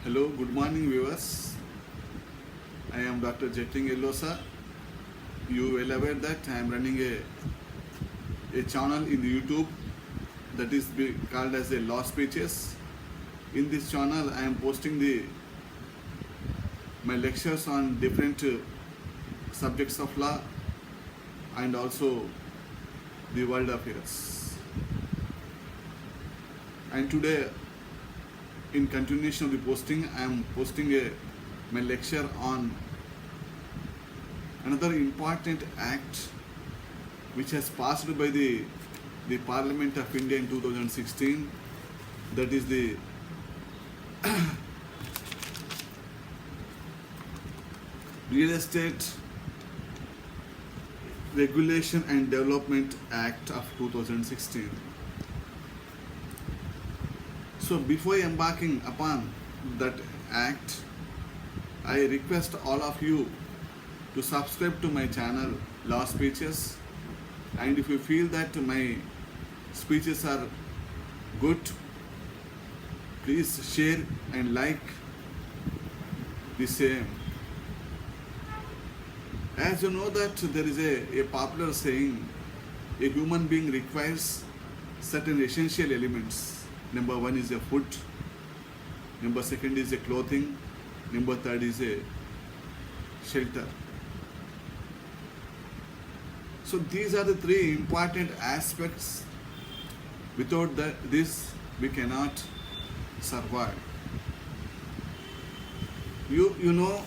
Hello, good morning viewers. I am Dr. Jetting Elosa. You well aware that I am running a channel in the YouTube that is called as a Law Speeches. In this channel I am posting my lectures on different subjects of law and also the world affairs. And today, in continuation of the posting, I am posting my lecture on another important act which has passed by the Parliament of India in 2016, that is the Real Estate Regulation and Development Act of 2016. So before embarking upon that act, I request all of you to subscribe to my channel Law Speeches, and if you feel that my speeches are good, please share and like the same. As you know that there is a popular saying, a human being requires certain essential elements. Number one is a food, number second is a clothing, number third is a shelter. So these are the three important aspects. Without this, we cannot survive. You know,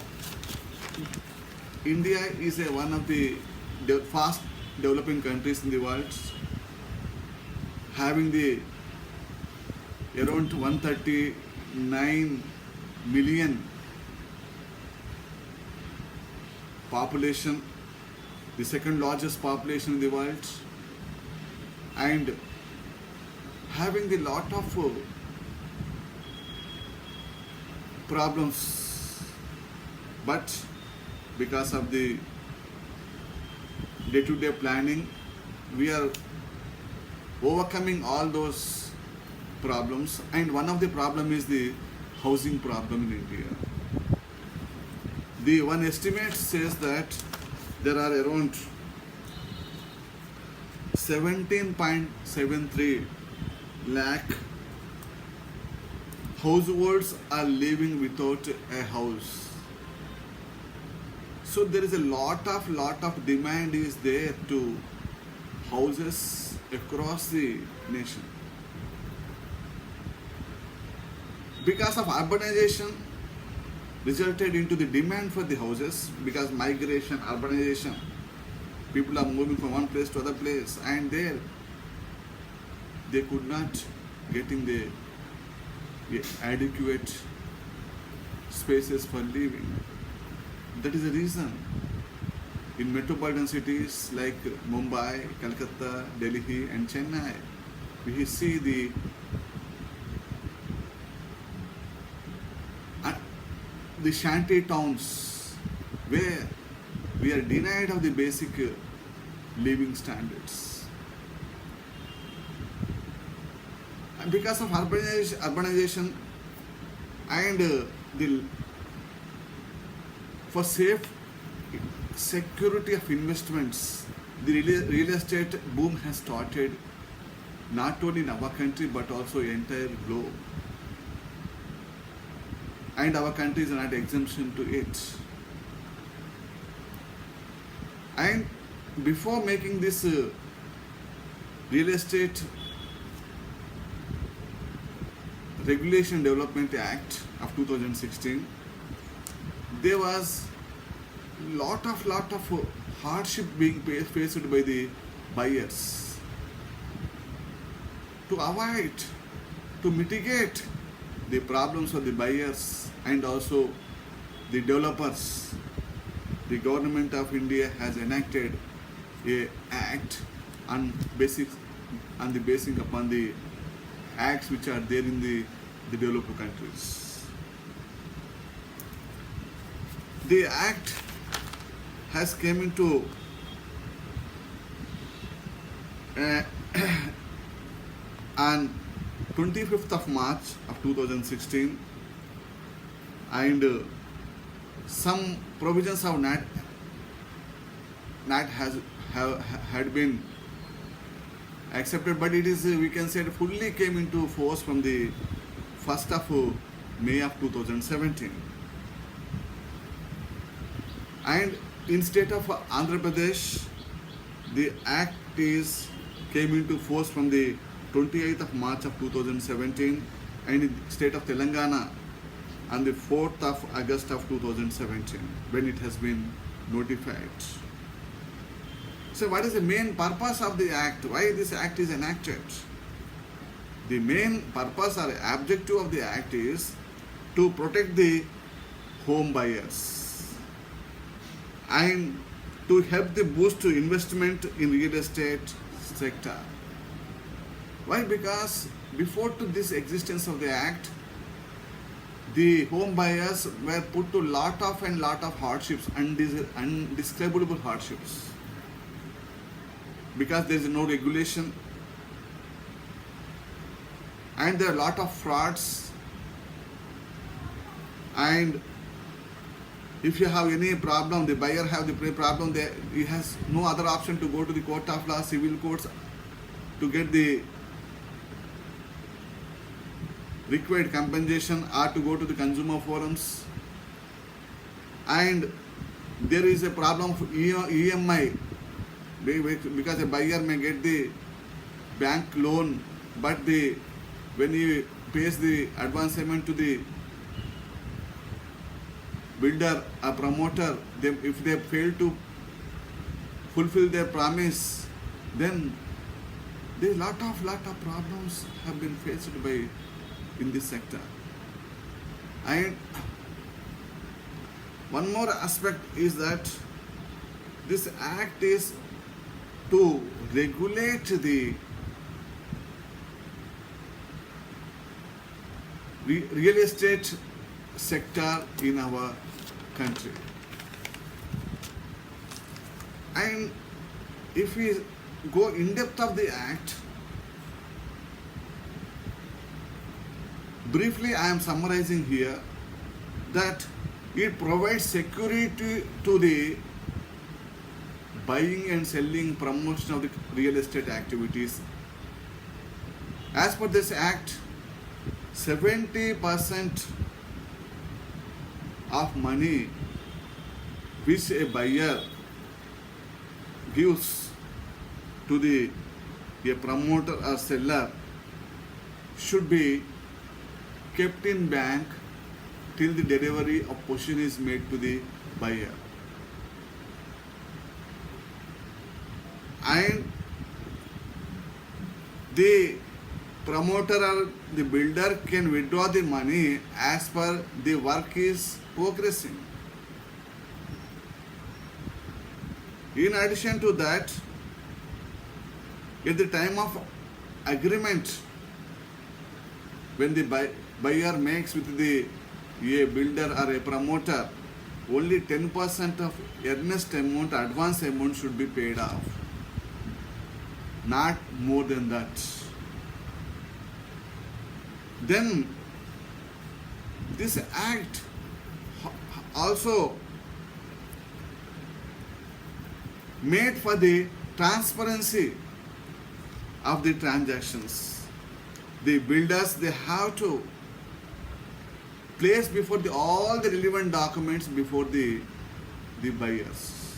India is one of the fast developing countries in the world, having the around 139 million population, the second largest population in the world, and having the lot of problems. But because of the day-to-day planning, we are overcoming all those problems, and one of the problem is the housing problem in India. The one estimate says that there are around 17.73 lakh households are living without a house. So there is a lot of demand is there to houses across the nation. Because of urbanization resulted into the demand for the houses, because migration, urbanization, people are moving from one place to other place, and there they could not getting the adequate spaces for living. That is the reason in metropolitan cities like Mumbai, Calcutta, Delhi and Chennai, we see the shanty towns where we are denied of the basic living standards. And because of urbanization and for safe security of investments, the real estate boom has started not only in our country but also entire globe. And our country is not exemption to it. And before making this Real Estate Regulation Development Act of 2016, there was lot of hardship being faced by the buyers. To avoid, to mitigate the problems of the buyers and also the developers, the government of India has enacted a act on the basis upon the acts which are there in the developed countries. The act has came into on 25th of March of 2016, and some provisions of NAT had been accepted, but it is, we can say, it fully came into force from the 1st of May of 2017. And in state of Andhra Pradesh, the act came into force from the 28th of March of 2017, and in state of Telangana on the 4th of August of 2017, when it has been notified. So what is the main purpose of the act? Why this act is enacted? The main purpose or objective of the act is to protect the home buyers and to help the boost to investment in real estate sector. Why? Because before to this existence of the act, the home buyers were put to lot of hardships, undescribable hardships, because there is no regulation and there are a lot of frauds. And if you have any problem, the buyer have the problem, he has no other option to go to the court of law, civil courts, to get the required compensation, or to go to the consumer forums. And there is a problem for EMI, because a buyer may get the bank loan, but when he pays the advance payment to the builder or promoter, if they fail to fulfill their promise, then there are lot of problems have been faced in this sector. And one more aspect is that this act is to regulate the real estate sector in our country. And if we go in depth of the act, briefly I am summarizing here that it provides security to the buying and selling, promotion of the real estate activities. As per this act, 70% of money which a buyer gives to a promoter or seller should be kept in bank till the delivery of possession is made to the buyer. And the promoter or the builder can withdraw the money as per the work is progressing. In addition to that, at the time of agreement, when the buyer makes with a builder or a promoter, only 10% of earnest amount, advance amount should be paid off, not more than that. Then this act also made for the transparency of the transactions. The builders, they have to place before all the relevant documents before the buyers,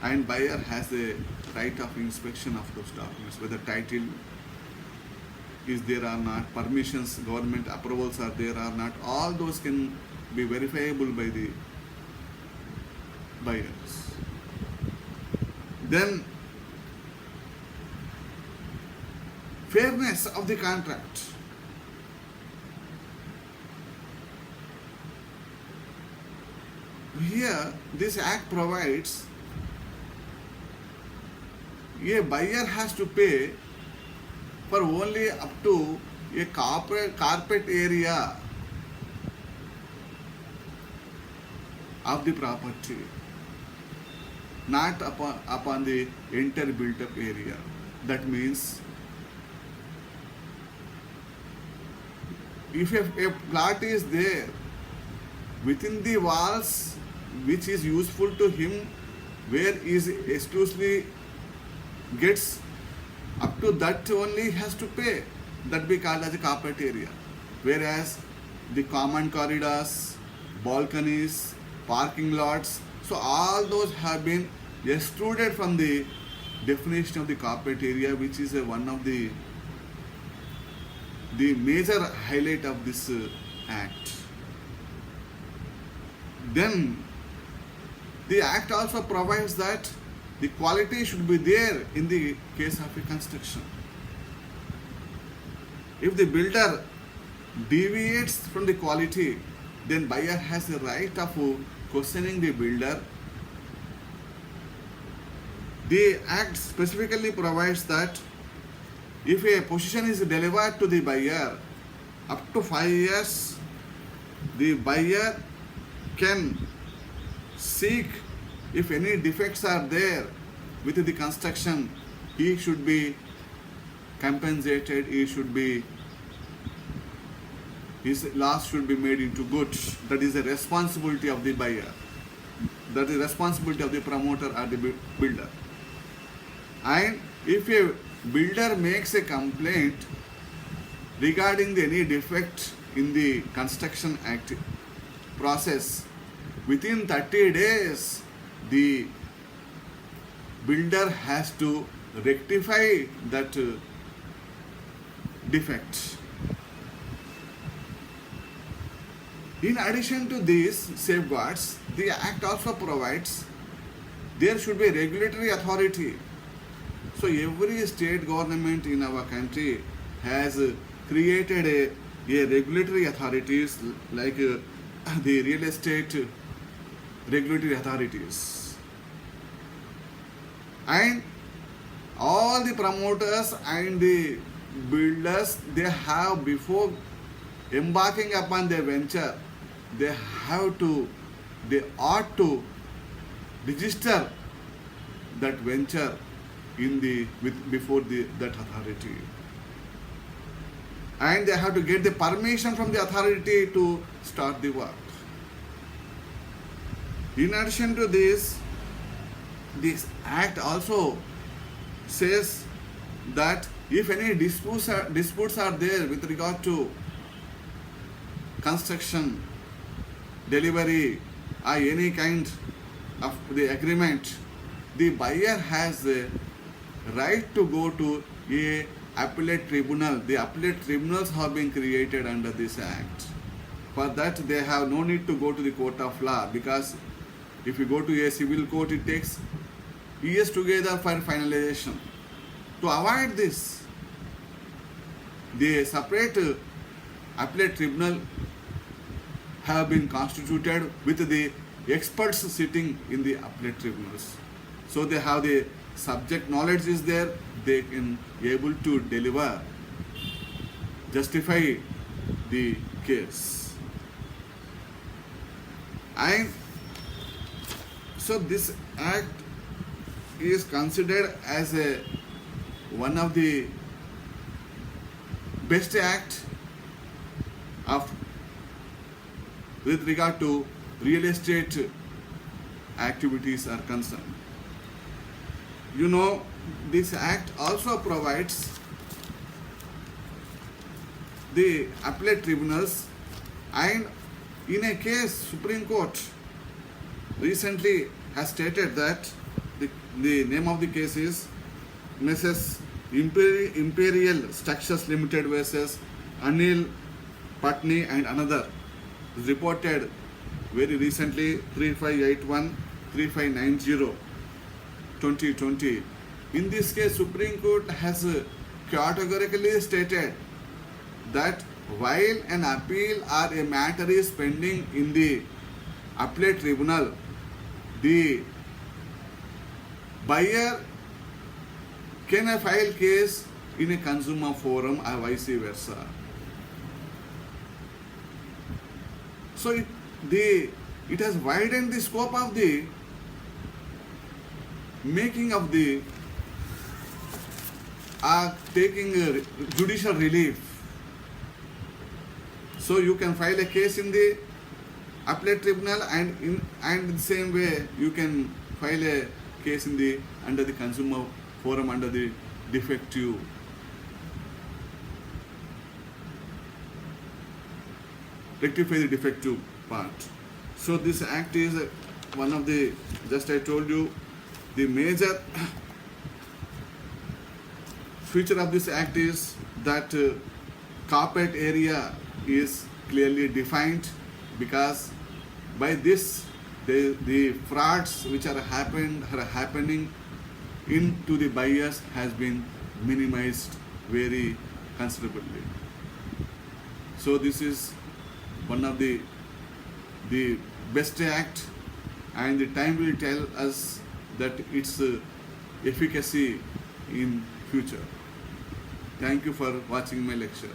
and buyer has the right of inspection of those documents, whether title is there or not, permissions, government approvals are there or not. All those can be verifiable by the buyers. Then fairness of the contract. Here, this act provides a buyer has to pay for only up to a carpet area of the property, not upon the entire built-up area. That means, if a plot is there within the walls which is useful to him, where is exclusively gets up to that only has to pay. That be called as a corporate area. Whereas the common corridors, balconies, parking lots, so all those have been excluded from the definition of the corporate area, which is one of the major highlight of this act. Then the act also provides that the quality should be there in the case of a construction. If the builder deviates from the quality, then buyer has the right of questioning the builder. The act specifically provides that if a position is delivered to the buyer up to 5 years, the buyer can seek if any defects are there with the construction, he should be compensated, his loss should be made into goods. That is the responsibility of the buyer. That is the responsibility of the promoter or the builder. And if a builder makes a complaint regarding any defect in the construction act process, within 30 days, the builder has to rectify that defect. In addition to these safeguards, the Act also provides there should be regulatory authority. So every state government in our country has created a regulatory authorities like the real estate regulatory authorities. And all the promoters and the builders, they have, before embarking upon their venture, they ought to register that venture before that authority, and they have to get the permission from the authority to start the work. In addition to this act also says that if any disputes are there with regard to construction, delivery, or any kind of the agreement, the buyer has the right to go to a appellate tribunal. The appellate tribunals have been created under this act. For that, they have no need to go to the court of law, because if you go to a civil court, it takes years together for finalization. To avoid this, the separate appellate tribunal have been constituted with the experts sitting in the appellate tribunals. So they have the subject knowledge is there, they can be able to deliver, justify the case. And so this act is considered as one of the best act with regard to real estate activities are concerned. You know, this act also provides the appellate tribunals, and in a case, Supreme Court recently has stated that the name of the case is Mrs. Imperial Structures Limited versus Anil Patni and another, reported very recently 3581 3590 2020. In this case, Supreme Court has categorically stated that while an appeal or a matter is pending in the appellate tribunal, the buyer can file case in a consumer forum or vice versa. So it has widened the scope of the making of the taking judicial relief. So you can file a case in the appellate tribunal, and in the same way you can file a case in the under the consumer forum under the defective. Rectify the defective part. So this act is one of the, just I told you, the major feature of this act is that copyright area is clearly defined, because by this the frauds which are happening into the buyers has been minimized very considerably. So this is one of the best act, and the time will tell us that its efficacy in future. Thank you for watching my lecture.